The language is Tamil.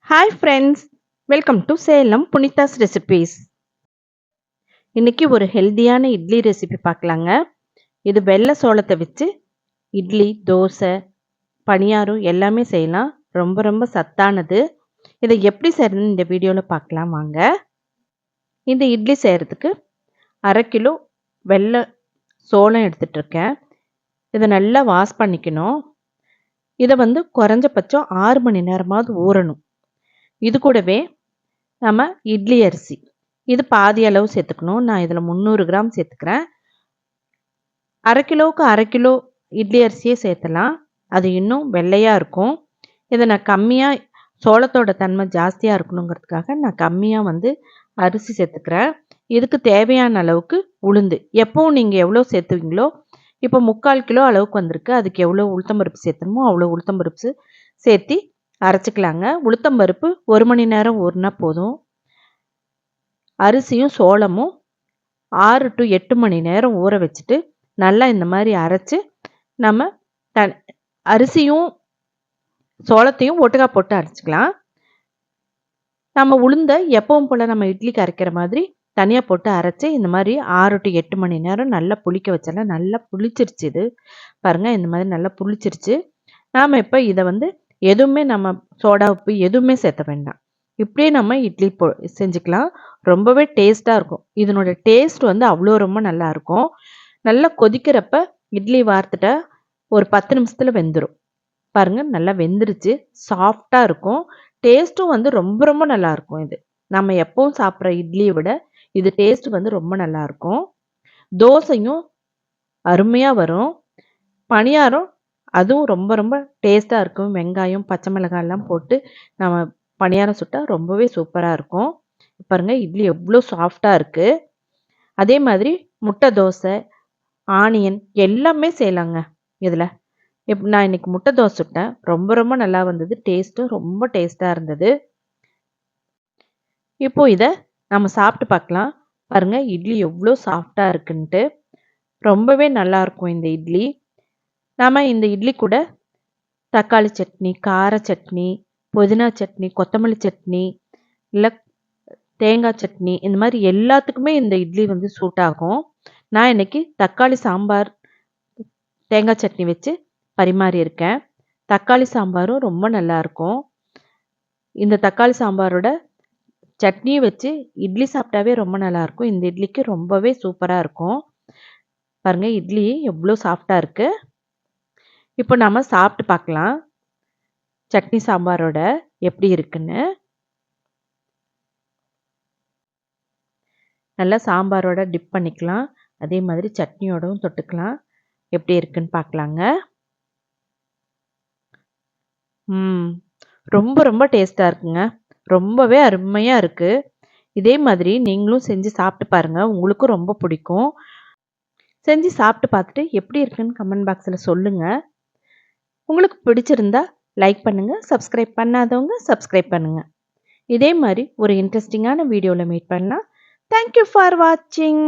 Hi friends, welcome to Salem புனிதாஸ் recipes. இன்னைக்கு ஒரு ஹெல்தியான இட்லி ரெசிபி பார்க்கலாங்க. இது வெள்ளை சோளத்தை வச்சு இட்லி, தோசை, பணியாரம் எல்லாமே செய்யலாம். ரொம்ப ரொம்ப சத்தானது. இதை எப்படி செய்யறதுன்னு இந்த வீடியோவில் பார்க்கலாம் வாங்க. இந்த இட்லி செய்கிறதுக்கு 1/2 கிலோ வெள்ளை சோளம் எடுத்துகிட்டு இருக்கேன். இதை நல்லா வாஷ் பண்ணிக்கணும். இதை குறைஞ்சபட்சம் 6 மணி நேரமாவது ஊறணும். இது கூடவே நம்ம இட்லி அரிசி, இது பாதி அளவு சேர்த்துக்கணும். நான் இதில் 300 கிராம் சேர்த்துக்கிறேன். 1/2 கிலோவுக்கு 1/2 கிலோ இட்லி அரிசியே சேர்த்தலாம். அது இன்னும் வெள்ளையாக இருக்கும். இதை நான் கம்மியாக, சோளத்தோட தன்மை ஜாஸ்தியாக இருக்கணுங்கிறதுக்காக நான் கம்மியாக அரிசி சேர்த்துக்கிறேன். இதுக்கு தேவையான அளவுக்கு உளுந்து, எப்பவும் நீங்கள் எவ்வளோ சேர்த்துவீங்களோ, இப்போ 3/4 கிலோ அளவுக்கு வந்திருக்கு. அதுக்கு எவ்வளோ உளுத்தம்பருப்பு சேர்த்தணுமோ அவ்வளோ உளுத்தம்பருப்பு சேர்த்து அரைச்சிக்கலாங்க. உளுத்தம்பருப்பு 1 மணி நேரம் ஊறினா போதும். அரிசியும் சோளமும் 6 to 8 மணி நேரம் ஊற வச்சுட்டு நல்லா இந்த மாதிரி அரைச்சி நம்ம அரிசியும் சோளத்தையும் ஒட்டுக்கா போட்டு அரைச்சிக்கலாம். நம்ம உளுந்த எப்பவும் போல் நம்ம இட்லிக்கு அரைக்கிற மாதிரி தனியாக போட்டு அரைச்சி இந்த மாதிரி 6 to 8 மணி நேரம் நல்லா புளிக்க வச்சாலும் நல்லா புளிச்சிருச்சு. இது பாருங்கள், இந்த மாதிரி நல்லா புளிச்சிருச்சு. நாம் இப்போ இதை எதுவுமே நம்ம சோடா உப்பு எதுவுமே சேர்த்த வேண்டாம். இப்படியே நம்ம இட்லி செஞ்சுக்கலாம். ரொம்பவே டேஸ்ட்டாக இருக்கும். இதனோட டேஸ்ட் அவ்வளோ ரொம்ப நல்லாயிருக்கும். நல்லா கொதிக்கிறப்ப இட்லி வார்த்துட்டா ஒரு 10 நிமிஷத்தில் வெந்துடும். பாருங்கள், நல்லா வெந்துருச்சு. சாஃப்டாக இருக்கும். டேஸ்ட்டும் ரொம்ப ரொம்ப நல்லாயிருக்கும். இது நம்ம எப்பவும் சாப்பிட்ற இட்லியை விட இது டேஸ்ட் ரொம்ப நல்லாயிருக்கும். தோசையும் அருமையாக வரும். பணியாரம் அதுவும் ரொம்ப ரொம்ப டேஸ்ட்டாக இருக்கும். வெங்காயம், பச்சை மிளகாயெல்லாம் போட்டு நம்ம பணியாரம் சுட்டால் ரொம்பவே சூப்பராக இருக்கும். பாருங்கள், இட்லி எவ்வளோ சாஃப்டாக இருக்குது. அதே மாதிரி முட்டை தோசை, ஆனியன் எல்லாமே செய்யலாங்க இதில். நான் இன்றைக்கி முட்டை தோசை சுட்டேன். ரொம்ப ரொம்ப நல்லா வந்தது. டேஸ்ட்டும் ரொம்ப டேஸ்ட்டாக இருந்தது. இப்போது இதை நம்ம சாப்பிட்டு பார்க்கலாம். பாருங்கள், இட்லி எவ்வளோ சாஃப்டாக இருக்குன்ட்டு. ரொம்பவே நல்லாயிருக்கும் இந்த இட்லி. நாம் இந்த இட்லி கூட தக்காளி சட்னி, கார சட்னி, புதினா சட்னி, கொத்தமல்லி சட்னி, இல்லை தேங்காய் சட்னி, இந்த மாதிரி எல்லாத்துக்குமே இந்த இட்லி சூட் ஆகும். நான் இன்றைக்கி தக்காளி சாம்பார், தேங்காய் சட்னி வச்சு பரிமாறி இருக்கேன். தக்காளி சாம்பாரும் ரொம்ப நல்லாயிருக்கும். இந்த தக்காளி சாம்பாரோட சட்னியை வச்சு இட்லி சாப்பிட்டாவே ரொம்ப நல்லாயிருக்கும். இந்த இட்லிக்கு ரொம்பவே சூப்பராக இருக்கும். பாருங்கள், இட்லி எவ்வளோ சாஃப்டாக இருக்குது. இப்போ நம்ம சாப்பிட்டு பார்க்கலாம் சட்னி சாம்பாரோட எப்படி இருக்குன்னு. நல்லா சாம்பாரோட டிப் பண்ணிக்கலாம். அதே மாதிரி சட்னியோடவும் தொட்டுக்கலாம். எப்படி இருக்குன்னு பார்க்கலாங்க. ரொம்ப ரொம்ப டேஸ்ட்டாக இருக்குங்க. ரொம்பவே அருமையாக இருக்குது. இதே மாதிரி நீங்களும் செஞ்சு சாப்பிட்டு பாருங்கள். உங்களுக்கும் ரொம்ப பிடிக்கும். செஞ்சு சாப்பிட்டு பார்த்துட்டு எப்படி இருக்குன்னு கமெண்ட் பாக்ஸில் சொல்லுங்கள். உங்களுக்கு பிடிச்சிருந்தா லைக் பண்ணுங்கள். சப்ஸ்கிரைப் பண்ணாதவங்க சப்ஸ்கிரைப் பண்ணுங்கள். இதே மாதிரி ஒரு இன்ட்ரெஸ்டிங்கான வீடியோவில் மீட் பண்ணலாம். Thank you for watching.